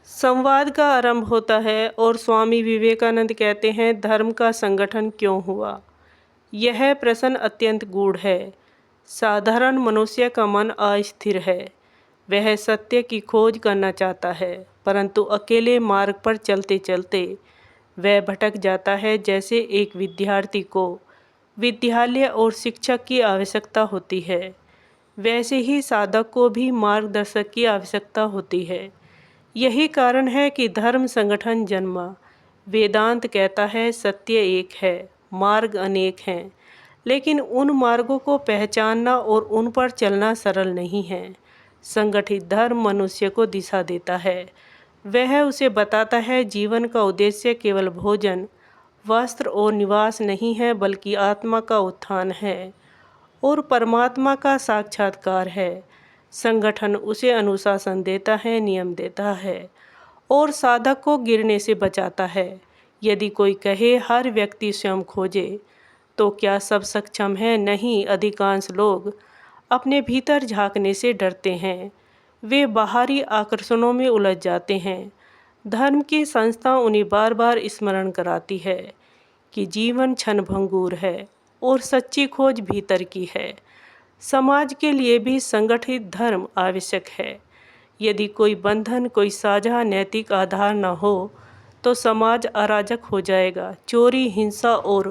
संवाद का आरंभ होता है और स्वामी विवेकानंद कहते हैं, धर्म का संगठन क्यों हुआ? यह प्रश्न अत्यंत गूढ़ है। साधारण मनुष्य का मन अस्थिर है। वह सत्य की खोज करना चाहता है, परंतु अकेले मार्ग पर चलते चलते वह भटक जाता है। जैसे एक विद्यार्थी को विद्यालय और शिक्षक की आवश्यकता होती है, वैसे ही साधक को भी मार्गदर्शक की आवश्यकता होती है। यही कारण है कि धर्म संगठन जन्मा। वेदांत कहता है, सत्य एक है, मार्ग अनेक हैं, लेकिन उन मार्गों को पहचानना और उन पर चलना सरल नहीं है। संगठित धर्म मनुष्य को दिशा देता है। वह उसे बताता है, जीवन का उद्देश्य केवल भोजन, वस्त्र और निवास नहीं है, बल्कि आत्मा का उत्थान है और परमात्मा का साक्षात्कार है। संगठन उसे अनुशासन देता है, नियम देता है और साधक को गिरने से बचाता है। यदि कोई कहे हर व्यक्ति स्वयं खोजे, तो क्या सब सक्षम है? नहीं, अधिकांश लोग अपने भीतर झांकने से डरते हैं। वे बाहरी आकर्षणों में उलझ जाते हैं। धर्म की संस्था उन्हें बार बार स्मरण कराती है कि जीवन क्षणभंगुर है और सच्ची खोज भीतर की है। समाज के लिए भी संगठित धर्म आवश्यक है। यदि कोई बंधन, कोई साझा नैतिक आधार न हो, तो समाज अराजक हो जाएगा। चोरी, हिंसा और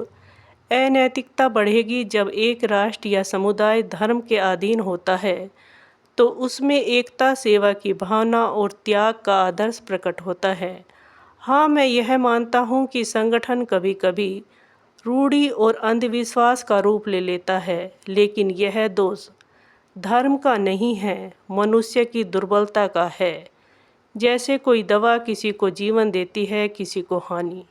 अनैतिकता बढ़ेगी। जब एक राष्ट्र या समुदाय धर्म के अधीन होता है, तो उसमें एकता, सेवा की भावना और त्याग का आदर्श प्रकट होता है। हाँ, मैं यह मानता हूँ कि संगठन कभी कभी रूढ़ि और अंधविश्वास का रूप ले लेता है, लेकिन यह दोष धर्म का नहीं है, मनुष्य की दुर्बलता का है। जैसे कोई दवा किसी को जीवन देती है, किसी को हानि।